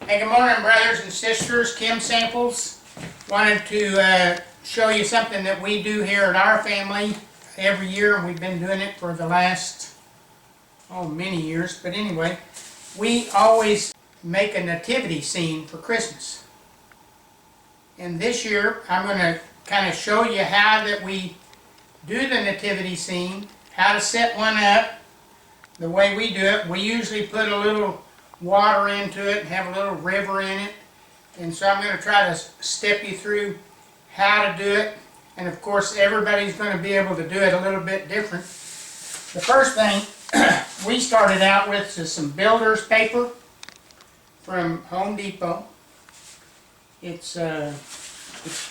Hey, good morning, brothers and sisters. Kim Samples. Wanted to show you something that we do here at our family every year, and we've been doing it for the last, many years. But anyway, we always make a nativity scene for Christmas. And this year, I'm going to kind of show you how that we do the nativity scene, how to set one up, the way we do it. We usually put a little water into it and have a little river in it, and so I'm going to try to step you through how to do it, and of course everybody's going to be able to do it a little bit different. The first thing we started out with is some builder's paper from Home Depot. It's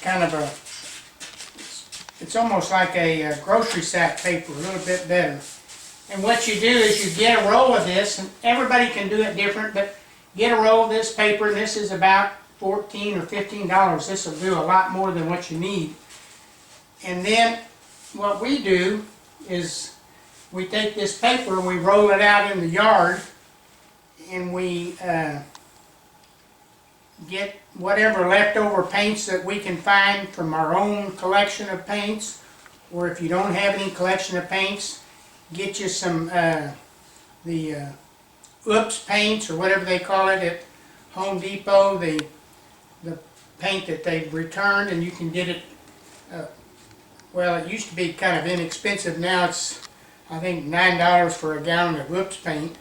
kind of it's almost like a grocery sack paper, a little bit better. And what you do is you get a roll of this, and everybody can do it different, but get a roll of this paper, and this is about $14 or $15. This will do a lot more than what you need. And then what we do is we take this paper and we roll it out in the yard, and we get whatever leftover paints that we can find from our own collection of paints, or if you don't have any collection of paints, get you some the Oops paints, or whatever they call it at Home Depot, the paint that they've returned, and you can get it, well, it used to be kind of inexpensive. Now it's, I think, $9 for a gallon of Oops paint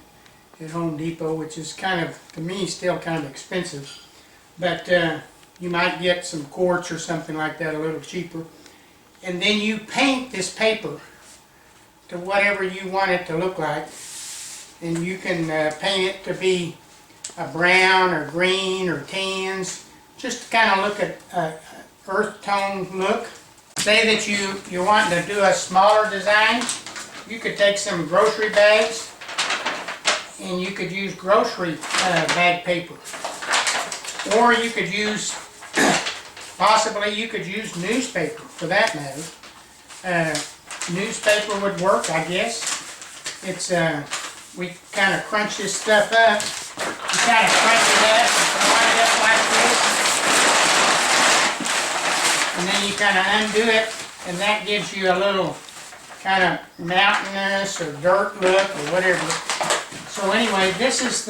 at Home Depot, which is kind of, to me, still kind of expensive. But you might get some quartz or something like that a little cheaper. And then you paint this paper to whatever you want it to look like, and you can paint it to be a brown or green or tans, just to kind of look at earth tone look. Say that you want to do a smaller design, you could take some grocery bags and you could use grocery bag paper, or you could use possibly you could use newspaper for that matter. Newspaper would work, I guess. It's we kind of crunch this stuff up. You kind of crunch it up and line it up like this, and then you kind of undo it, and that gives you a little kind of mountainous or dirt look or whatever. So anyway, this isn't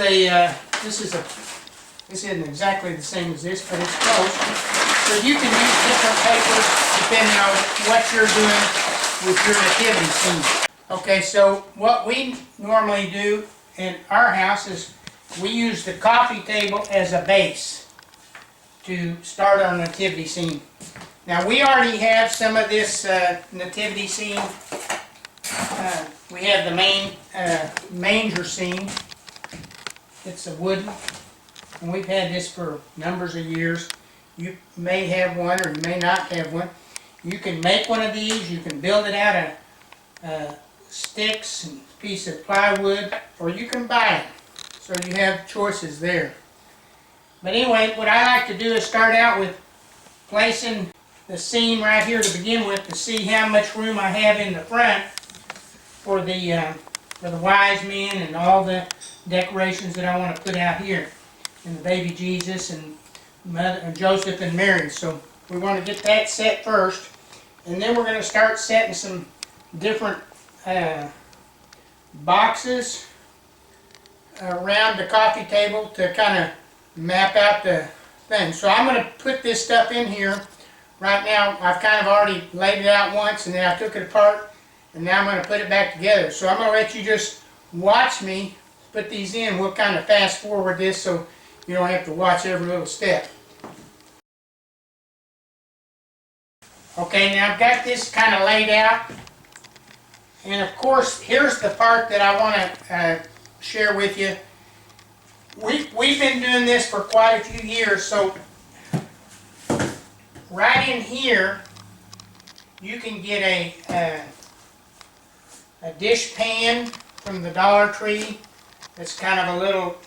exactly the same as this, but it's close. So you can use different papers depending on what you're doing with your nativity scene. Okay, so what we normally do in our house is we use the coffee table as a base to start our nativity scene. Now we already have some of this nativity scene. We have the main manger scene. It's a wooden, and we've had this for numbers of years. You may have one or you may not have one. You can make one of these, you can build it out of sticks and a piece of plywood, or you can buy it. So you have choices there. But anyway, what I like to do is start out with placing the scene right here to begin with, to see how much room I have in the front for the wise men and all the decorations that I want to put out here, and the baby Jesus and Joseph and Mary. So we want to get that set first, and then we're going to start setting some different boxes around the coffee table to kind of map out the thing. So I'm going to put this stuff in here right now. I've kind of already laid it out once, and then I took it apart, and now I'm going to put it back together. So I'm going to let you just watch me put these in. We'll kind of fast forward this so you don't have to watch every little step. Okay, now I've got this kind of laid out, and of course here's the part that I want to share with you. We've been doing this for quite a few years, so right in here you can get a dish pan from the Dollar Tree. It's kind of a little,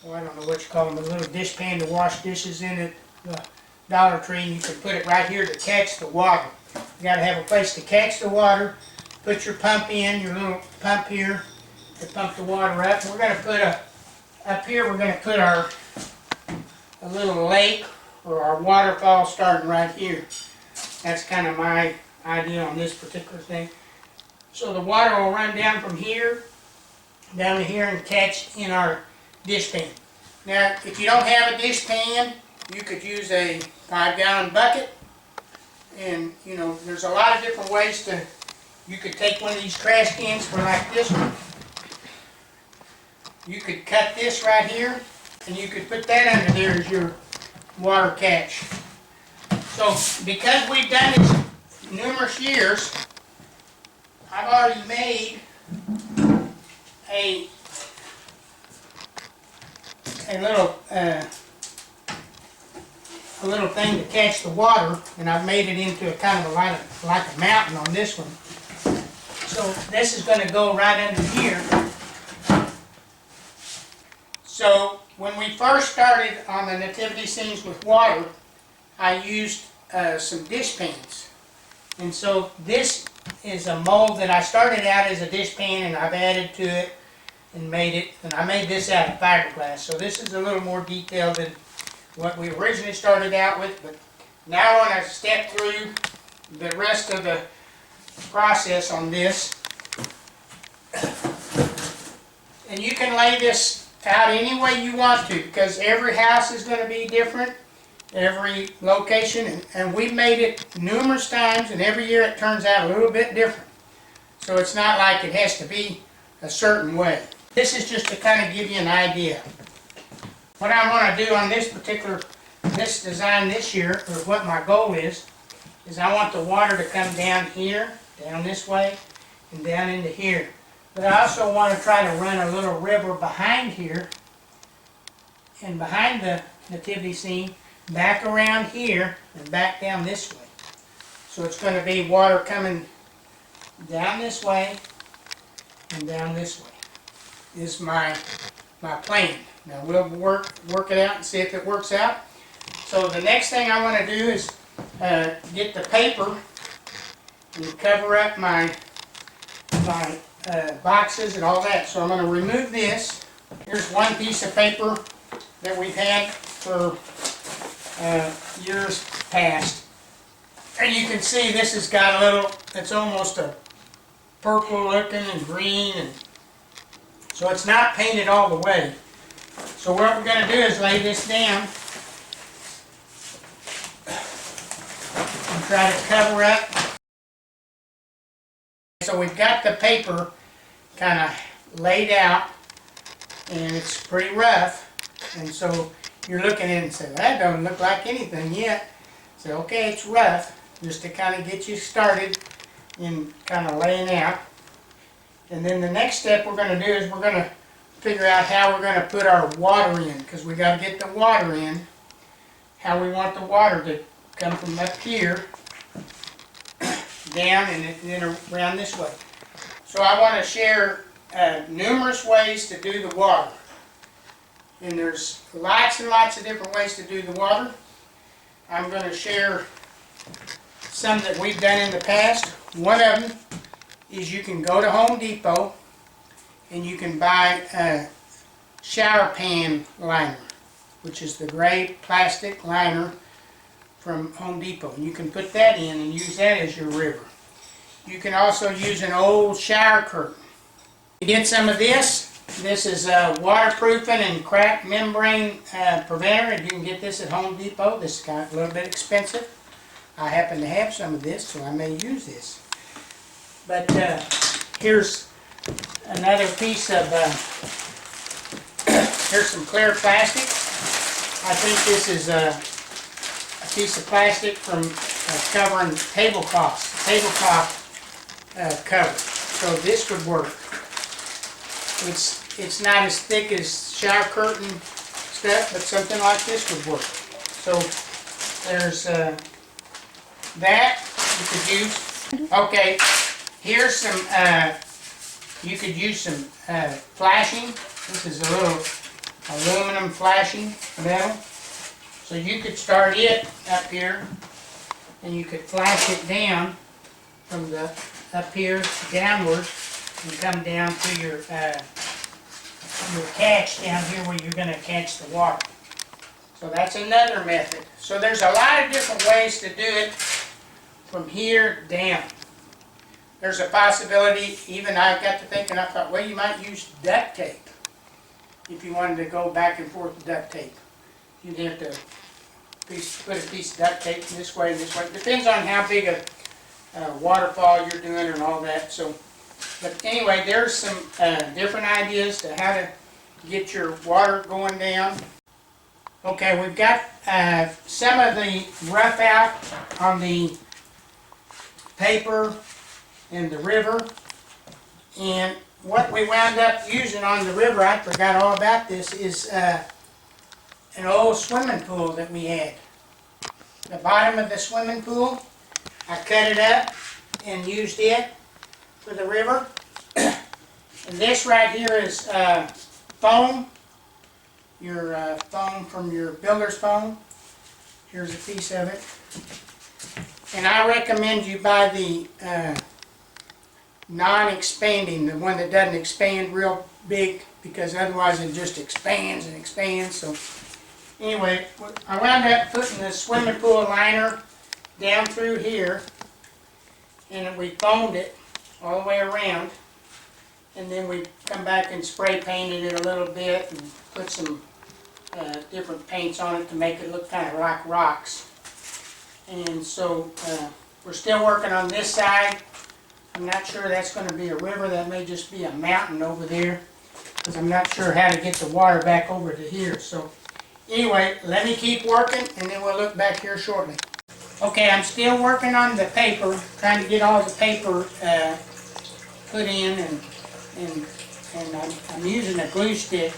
well, I don't know what you call them, a little dish pan to wash dishes in at the Dollar Tree, and you can put it right here to catch the water. You got to have a place to catch the water. Put your pump in, your little pump here, to pump the water up. We're going to put up here we're going to put a little lake or our waterfall starting right here. That's kind of my idea on this particular thing. So the water will run down from here, down to here, and catch in our dishpan. Now, if you don't have a dishpan, you could use a 5-gallon bucket. And, you know, there's a lot of different ways to, you could take one of these trash cans for like this one. You could cut this right here, and you could put that under there as your water catch. So, because we've done this numerous years, I've already made a little thing to catch the water, and I've made it into a kind of like a mountain on this one. So this is going to go right under here. So when we first started on the nativity scenes with water, I used some dishpans. And so this is a mold that I started out as a dishpan, and I've added to it and made it, and I made this out of fiberglass. So this is a little more detailed than what we originally started out with, but now I want to step through the rest of the process on this. And you can lay this out any way you want to, because every house is going to be different, every location, and we've made it numerous times, and every year it turns out a little bit different. So it's not like it has to be a certain way. This is just to kind of give you an idea. What I want to do on this design this year, or what my goal is I want the water to come down here, down this way, and down into here. But I also want to try to run a little river behind here, and behind the nativity scene, back around here, and back down this way. So it's going to be water coming down this way, and down this way, is my plan. Now we'll work it out and see if it works out. So the next thing I want to do is get the paper and cover up my boxes and all that. So I'm going to remove this. Here's one piece of paper that we've had for years past. And you can see this has got a little, it's almost a purple looking and green, and so it's not painted all the way. So what we're going to do is lay this down and try to cover up. So we've got the paper kind of laid out, and it's pretty rough, and so you're looking at it and say, well, that doesn't look like anything yet. So okay, it's rough, just to kind of get you started in kind of laying out. And then the next step we're going to do is we're going to figure out how we're going to put our water in, because we got to get the water in, how we want the water to come from up here down and then around this way. So I want to share numerous ways to do the water, and there's lots and lots of different ways to do the water. I'm going to share some that we've done in the past. One of them is you can go to Home Depot and you can buy a shower pan liner, which is the gray plastic liner from Home Depot. And you can put that in and use that as your river. You can also use an old shower curtain. To get some of this is waterproofing and crack membrane preventer. You can get this at Home Depot. This is kind of a little bit expensive. I happen to have some of this, so I may use this. But here's another piece of, here's some clear plastic. I think this is a piece of plastic from covering tablecloth cover. So this would work. It's not as thick as shower curtain stuff, but something like this would work. So there's that you could use. Okay, here's some, you could use some flashing. This is a little aluminum flashing metal. So you could start it up here, and you could flash it down from the up here downward, and come down to your your catch down here where you're going to catch the water. So that's another method. So there's a lot of different ways to do it from here down. There's a possibility, even I got to thinking, I thought, well, you might use duct tape if you wanted to go back and forth with duct tape. You'd have to put a piece of duct tape this way and this way. Depends on how big a waterfall you're doing and all that. So, but anyway, there's some different ideas to how to get your water going down. Okay, we've got some of the rough out on the paper in the river, and what we wound up using on the river, I forgot all about this, is an old swimming pool that we had. The bottom of the swimming pool, I cut it up and used it for the river. And this right here is foam, your foam from your builder's foam. Here's a piece of it. And I recommend you buy the non-expanding, the one that doesn't expand real big, because otherwise it just expands and expands. So anyway, I wound up putting the swimming pool liner down through here, and we foamed it all the way around, and then we come back and spray painted it a little bit and put some different paints on it to make it look kind of like rocks. And so we're still working on this side. I'm not sure that's going to be a river. That may just be a mountain over there, because I'm not sure how to get the water back over to here. So anyway, let me keep working, and then we'll look back here shortly. Okay, I'm still working on the paper, trying to get all the paper put in, and I'm using a glue stick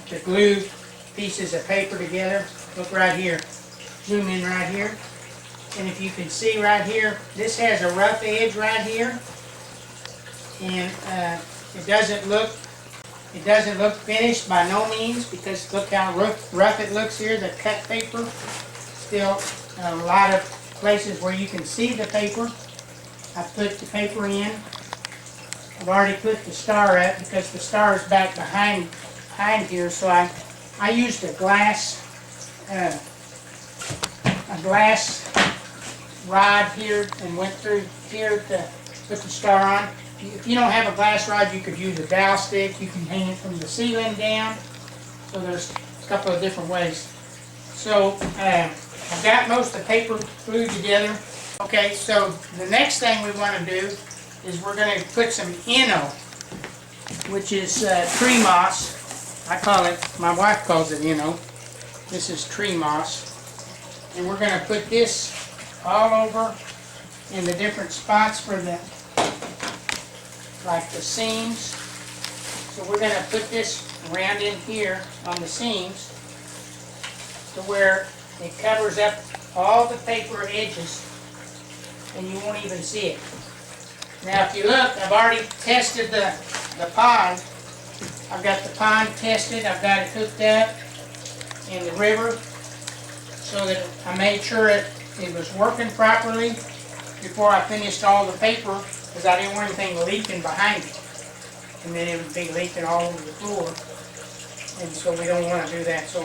to glue pieces of paper together. Look right here. Zoom in right here. And if you can see right here, this has a rough edge right here, and it doesn't look finished by no means, because look how rough it looks here, the cut paper. Still a lot of places where you can see the paper. I put the paper in. I've already put the star up because the star is back behind here, so I used a glass rod here and went through here to put the star on. If you don't have a glass rod, you could use a dowel stick. You can hang it from the ceiling down. So there's a couple of different ways. So I've got most of the paper glued together. Okay, so the next thing we want to do is we're going to put some Eno, which is tree moss. I call it, my wife calls it Eno. This is tree moss. And we're going to put this all over in the different spots for the, like the seams. So we're going to put this around in here on the seams to where it covers up all the paper edges and you won't even see it. Now if you look, I've already tested the pond. I've got the pond tested, I've got it hooked up in the river so that I made sure it was working properly before I finished all the paper, because I didn't want anything leaking behind it. And then it would be leaking all over the floor. And so we don't want to do that. So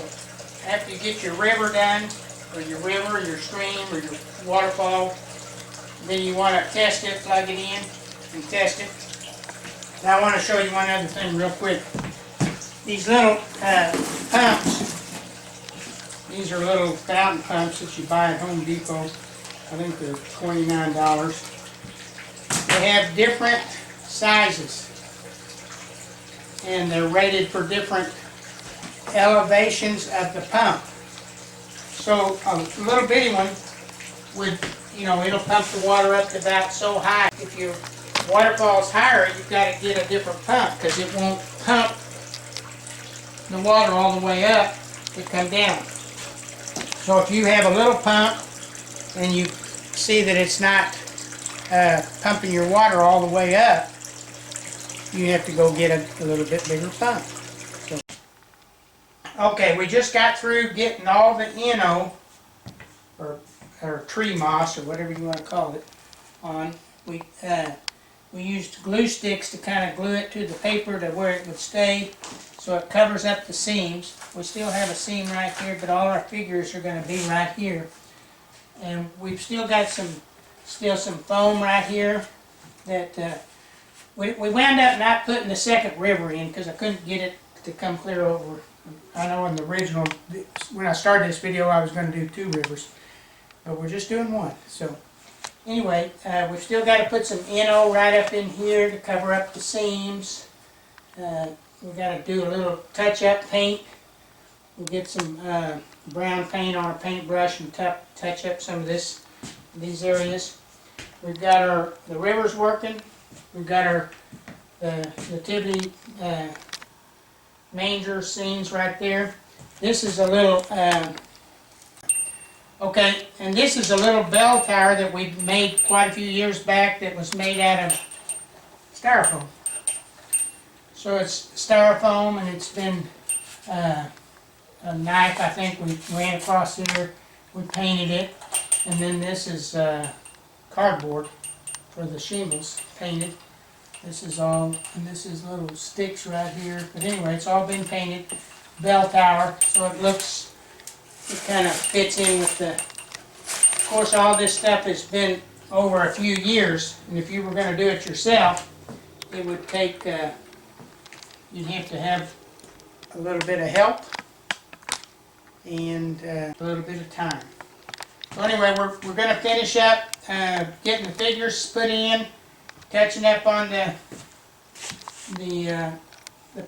after you get your river done, or your river, your stream, or your waterfall, then you want to test it, plug it in, and test it. Now I want to show you one other thing real quick. These little pumps, these are little fountain pumps that you buy at Home Depot. I think they're $29. They have different sizes, and they're rated for different elevations of the pump. So a little bitty one would, it'll pump the water up to about so high. If your waterfall's higher, you've got to get a different pump, because it won't pump the water all the way up to come down. So if you have a little pump and you see that it's not pumping your water all the way up, you have to go get a little bit bigger pump. So, okay, we just got through getting all the Eno, or tree moss, or whatever you want to call it, on. We used glue sticks to kind of glue it to the paper to where it would stay. so it covers up the seams. We still have a seam right here, but all our figures are going to be right here. And we've still got some foam right here that we wound up not putting the second river in because I couldn't get it to come clear over. I know in the original, when I started this video, I was going to do 2 rivers, but we're just doing 1. So anyway, we've still got to put some NO right up in here to cover up the seams. We've got to do a little touch-up paint. We'll get some brown paint on a paintbrush and touch up some of these areas. We've got the rivers working. We've got our Nativity manger scenes right there. This is a little, okay, and this is a little bell tower that we made quite a few years back that was made out of styrofoam. So it's styrofoam, and it's been a knife, I think we ran across here. We painted it, and then this is cardboard for the shingles painted. This is all, and this is little sticks right here. But anyway, it's all been painted. Bell tower, so it kind of fits in with the, of course all this stuff has been over a few years, and if you were going to do it yourself, it would take, you'd have to have a little bit of help and a little bit of time. So anyway, we're going to finish up getting the figures put in, touching up on the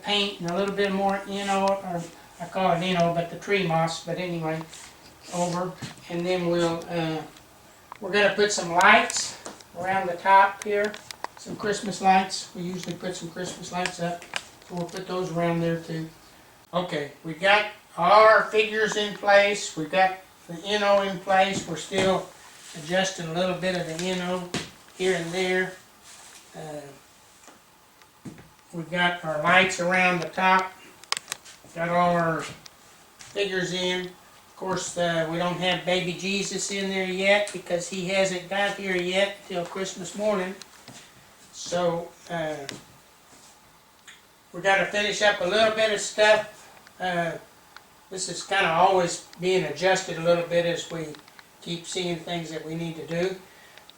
paint and a little bit more NO, or I call it NO, but the tree moss, but anyway, over. And then we're going to put some lights around the top here, some Christmas lights. We usually put some Christmas lights up, so we'll put those around there too. Okay, we got all our figures in place. We've got the NO in place. We're still adjusting a little bit of the NO here and there. We've got our lights around the top. Got all our figures in. Of course, we don't have baby Jesus in there yet because he hasn't got here yet till Christmas morning. So we've got to finish up a little bit of stuff. This is kind of always being adjusted a little bit as we keep seeing things that we need to do.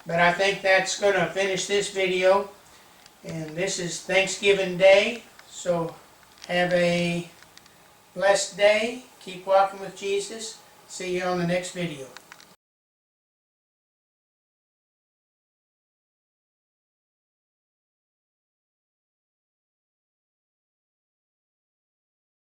But I think that's going to finish this video. And this is Thanksgiving Day. So have a blessed day. Keep walking with Jesus. See you on the next video.